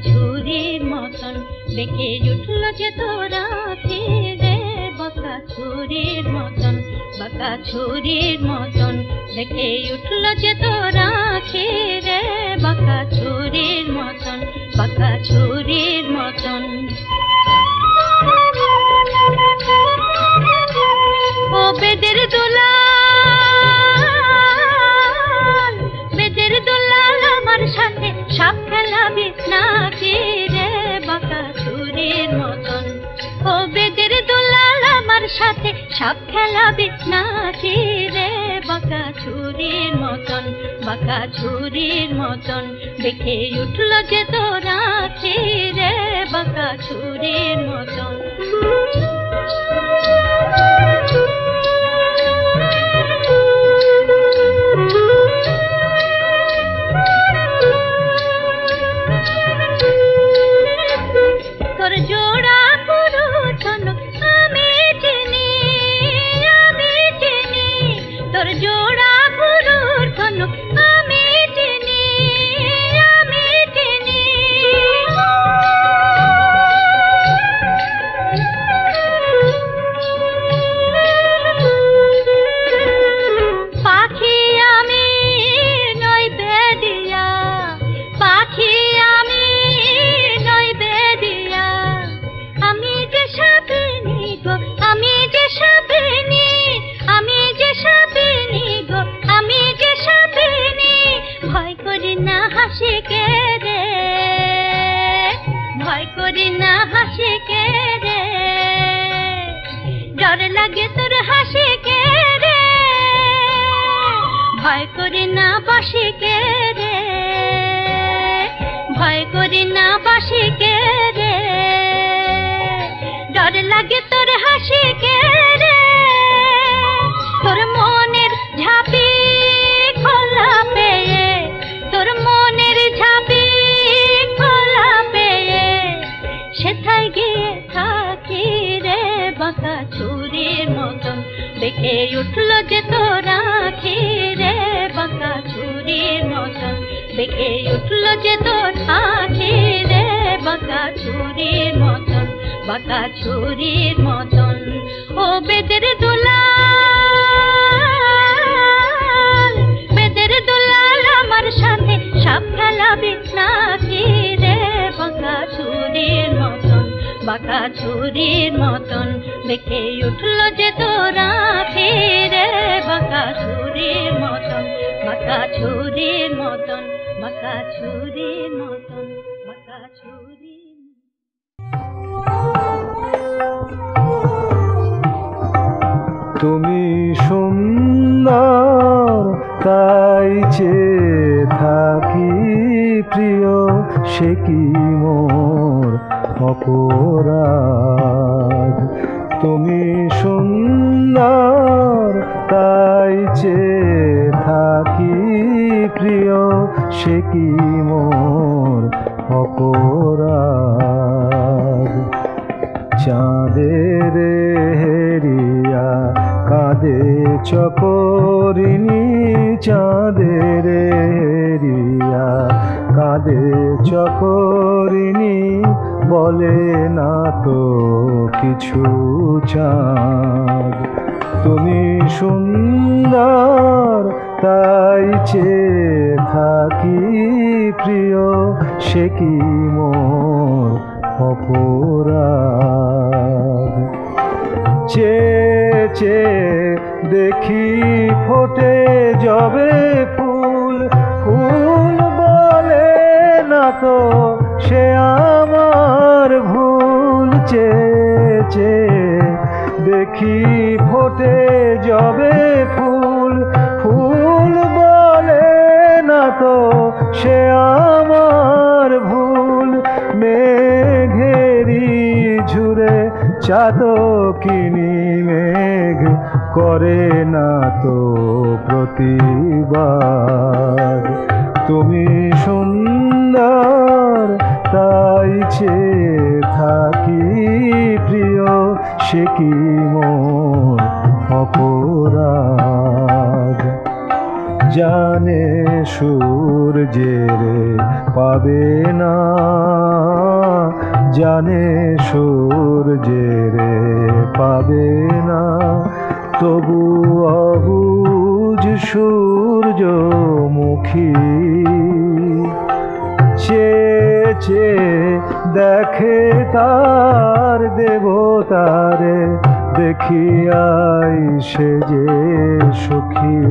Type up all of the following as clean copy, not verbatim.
ছুরির মতন দেখে উঠল যে তোরা ফিরে, বাঁকা ছুরির মতন, বাঁকা ছুরির মতন দেখে উঠল যে তোরা ফিরে, বাঁকা ছুরির মতন, বাঁকা ছুরির মতন। ও বেদের দুলাল, বেদের দুলাল আমার সাথে সাপ খেলাবি নাকি রে, বাঁকা ছুরির মতন। ও বেদের দুলাল আমার সাথে সাপ খেলাবি নাকি রে, বাঁকা ছুরির মতন, বাঁকা ছুরির মতন দেখে উঠল যে তোরা রে, বাঁকা ছুরির মতন। তোর জোড়া পুরুষন আমি চিনি, আমি চিনি, তোর জোড়া পুরুষন আমি চিনি, আমি চিনি। পাখি আমি নই বেদিয়া, পাখি আমি নই বেদিয়া, আমি যে সাপিনী গো, আমি যে সাপিনী, আমি যে সাপিনী গো, আমি যে সাপিনী। ভয় করি না হাসিকে রে, ভয় করি না হাসিকে রে, ডর লাগে তোর হাসিকে রে, ভয় করি না বাসিকে রে, ভয় করি না বাসিকে রে, ডর লাগে তোর হাসিকে রে। তোর মনের ঝাঁপি খোলা পেয়ে, তোর মনের ঝাঁপি খোলা পেয়ে, সেথায় গিয়ে থাকি রে, বাঁকা ছুরির মতন দেখে উঠল যে তোরা রে, বাঁকা ছুরির মতন দেখে উঠল যে তোরা রে, বাঁকা ছুরির মতন, বাঁকা ছুরির মতন। ও বেদের দুলাল, বেদের দুলাল আমার সাথে সাপ খেলাবি নাকি রে, বাঁকা ছুরির মতন, বাঁকা ছুরির মতন দেখে উঠল যে তোরা রে, বাঁকা ছুরির মতন, বাঁকা ছুরির মতন, বাঁকা ছুরির মতন, বাঁকা ছুরির। তুমি সুন্দর তাই চেয়ে থাকি প্রিয়, সে কি মোর অপরাধ। তুমি সুন্দর তাই চেয়ে থাকি প্রিয়, সে কি মোর অপরাধ। চাঁদের হেরিয়া কাঁদে চকরিনী, চাঁদের হেরিয়া কাঁদে চকরিনী, বলে না তো কিছু চাঁদ। তুমি সুন্দর তাই চেয়ে থাকি প্রিয়, সে কি মোর অপরাধ। চেয়ে চেয়ে দেখি ফোটে যবে ফুল, ফুল বলে না তো সে আমার ভুল। চেয়ে চেয়ে দেখি ফোটে যবে ফুল, ফুল বলে না তো সে আমার ভুল। মেঘেরি ঝুরে চাতকিনি মেঘ করে না তো প্রতিবাদ। তুমি সুন্দর তাই চেয়ে থাকি প্রিয়, সে কি মোর অপরাধ। জানে সূর্যের পাবে না, জানে সূর্যের পাবে না, তবু অবুঝ সূর্যমুখী চেয়ে চেয়ে দেখে তার দেবতারে, দেখিয়াই সে যে সুখী।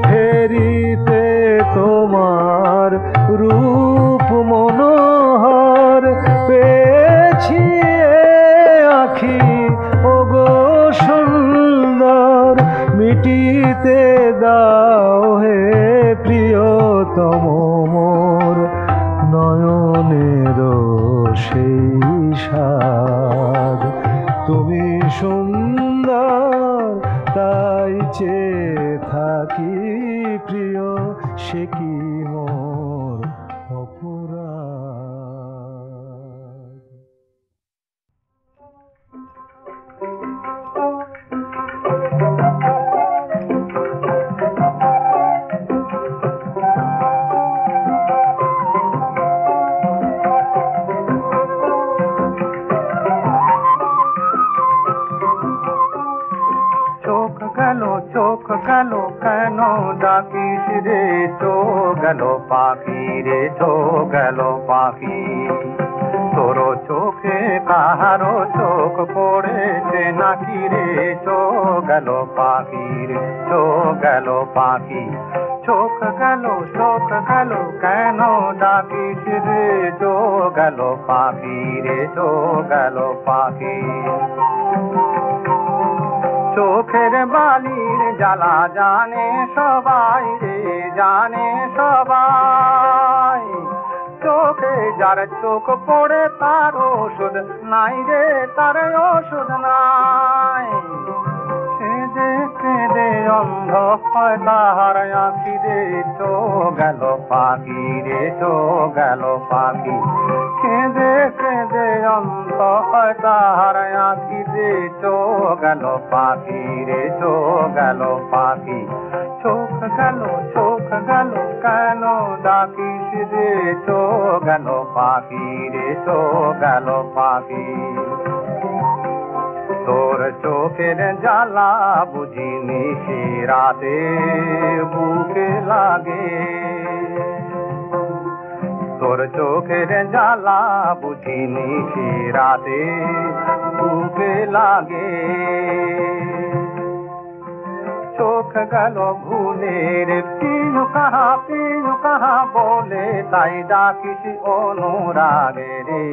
ফেরিতে তোমার রূপ মনোহর পেয়েছি আখি ওগো সুন্দর, মিটিতে দাও হে প্রিয়তম মোর নয়নের সেই স্বাদ। তুমি সুন্দর তাই চেয়ে থাকি প্রিয়, সে কি মোর অপরাধ। চোখ গেল কেন ডাকিস রে, চোখ গেল পাখি রে, চোখ গেল পাখি। তোর চোখে কাহারো চোখ পড়েছে নাকি রে, চোখ গেল পাখি রে, চোখ গেল পাখি। চোখ গেল কেন ডাকিস রে, চোখ গেল পাখি রে, চোখ গেল পাখি। চোখের বালির জ্বালা জানে সবাই রে, জানে সবাই। চোখে যার চোখ পড়ে তার ওষুধ নাই রে, তার ওষুধ নাই। কেঁদে কেঁদে অন্ধ হয় তাহার আঁখি রে, চোখ গেল পাখি রে, চোখ গেল পাখি। কেঁদে কেঁদে অন্ধ হয় তাহার আঁখি রে, চোখ গেল পাখি রে, চোখ গেল পাখি। চোখ গেল কেন ডাকিস রে, চোখ গেল পাখি রে, চোখ গেল পাখি। তোর চোখের জ্বালা বুঝিনি সে রাতে বুকে লাগে, তোর চোখের জ্বালা বুঝিনি সে রাতে বুকে লাগে। চোখ গেল ভুলের পিনু কাহা বলে, তাই ডাকিস অনুরাগে রে।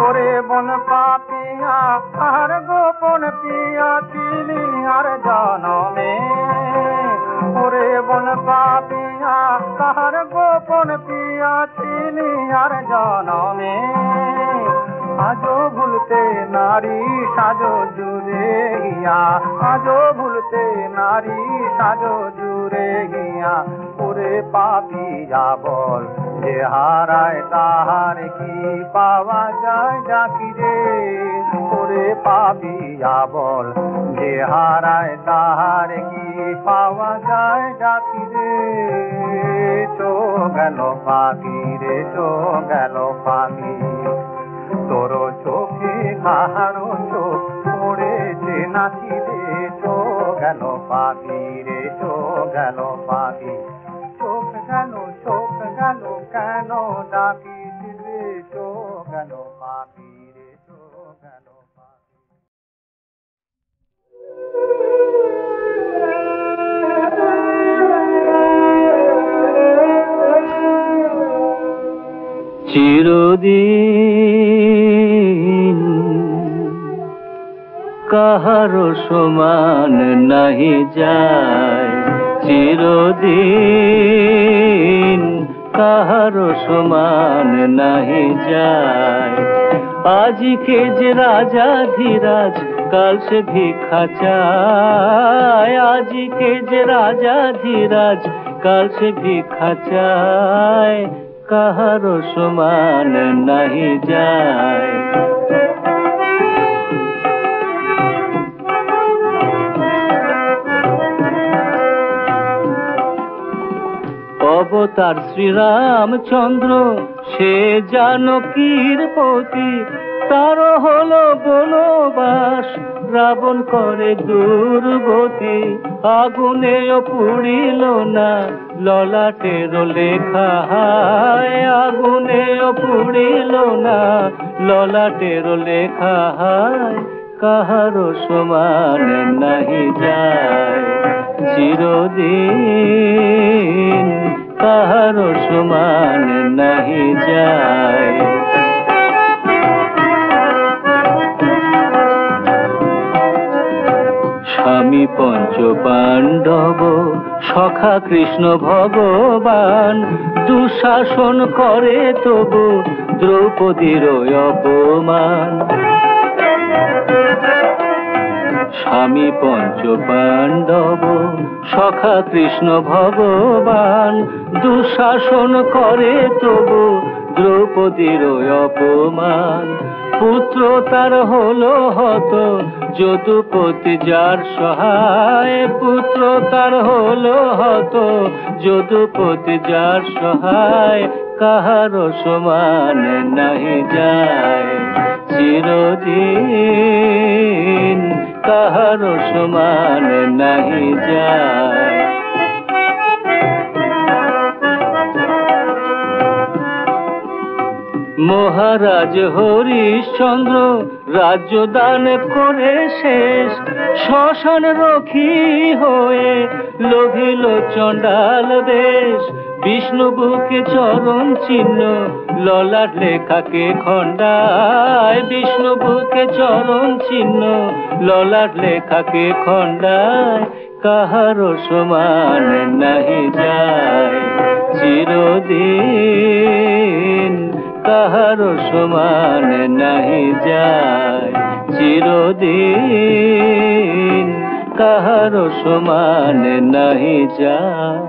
ওরে বন পাপিয়া আর গোপন পিয়া ছিলি আর জনমে, ওরে বন পাপিয়া তাহার গোপন পিয়া ছিলি আর জনমে। আজো ভুলতে নারী সাজো জুড়ে গিয়া, আজো ভুলতে নারী সাজো জুড়ে গিয়া। ওরে পাপিয়া বল যে হারায় তাহার কি পাওয়া যায় ডাকি রে, ওরে পাপিয়া বল যে হারায় তাহার কি পাওয়া যায় ডাকি রে। চোখ গেল পাখি রে, চোখ গেল পাখি। তোর চোখে কাহারো চোখ পড়েছে নাকি রে, চোখ গেল পাখি রে, চোখ গেল পাখি। চোখ গেল কেন ডাকিস রে, চোখ গেল পাখি রে, চোখ গেল পাখি। চিরদিন কাহারো সমান নাহি যায়, চিরদিন কাহারো সমান নাহি যায়। আজিকে যে রাজা ধীরাজ কাল সে ভিক্ষা চায়। আজকে যে রাজা ধীরাজ, কাল সে ভিক্ষা চায়, কাহারো সমান নাহি যায়। অবতার শ্রীরামচন্দ্র সে জানকীর পতি, তার হলো বনবাস, রাবণ করে দুর্গতি। আগুনেও পুড়িল না ললাটের লেখা হায়, আগুনেও পুড়িল না ললাটের লেখা হায়, কাহারো সমান নাহি যায়। চিরদিন কাহারো সমান নাহি যায়। স্বামী পঞ্চ পাণ্ডব সখা কৃষ্ণ ভগবান, দুঃশাসন করে তবু দ্রৌপদীর অপমান। স্বামী পঞ্চ পাণ্ডব সখা কৃষ্ণ ভগবান, দুঃশাসন করে তবু দ্রৌপদীর অপমান। পুত্র তার হলো হত, যদুপতি যার সহায়। পুত্র তার হলো হত, যদুপতি যার সহায়, কাহারো সমান নাহি যায়। চিরদিন কাহারো সমান নাহি যায়। মহারাজ হরিশ্চন্দ্র রাজ্য দান করে শেষ, শ্মশান রক্ষী হয়ে লোভিল চণ্ডাল বেশ। বিষ্ণু বুকে চরণ চিহ্ন ললাট লেখাকে খণ্ডায়, বিষ্ণু বুকে চরণ চিহ্ন ললাট লেখাকে খণ্ডায়, কাহারো সমান নাহি যায়। চিরদিন কাহারো সমান নাহি যায়। চিরদিন কাহারো সমান নাহি যায়।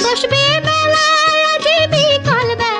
বসবে মেলায় আজি বিকাল বেলা।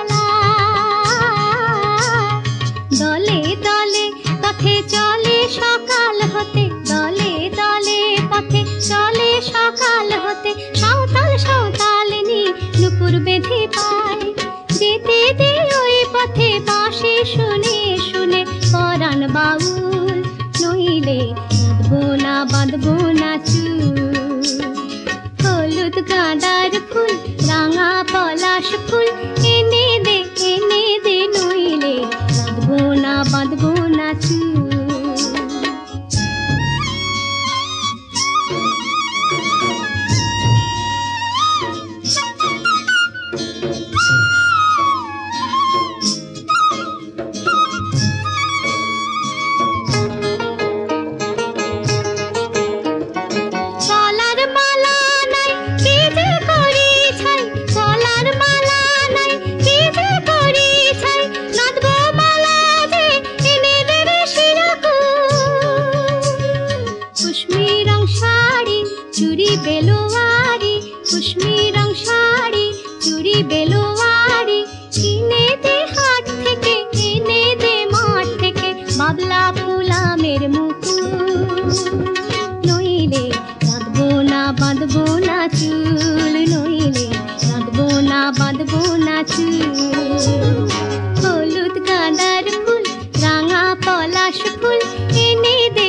বাঁধবো না চুল। চুরি বেলোয়ারি কুশমি রং শাড়ি চুরি বেলোয়ারি কিনে দে হাট থেকে এনে দে মাঠ থেকে বাবলা ফুলামের মুকুল। নইলে বাঁধবো না চুল, নইলে বাঁধবো না চুল। হলুদ গাঁদার ফুল রাঙা পলাশ ফুল এনে দে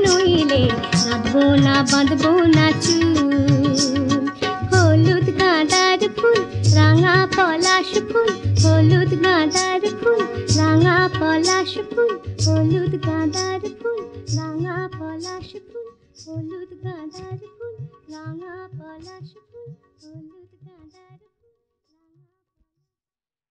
নইলে বাঁধবো না চুল। হলুদ গাঁদার ফুল রাঙা পলাশ ফুল, হলুদ গাঁদার ফুল রাঙা পলাশ ফুল, হলুদ গাঁদার ফুল রাঙা পলাশ ফুল, হলুদ গাঁদার ফুল রাঙা পলাশ ফুল, হলুদ গাঁদার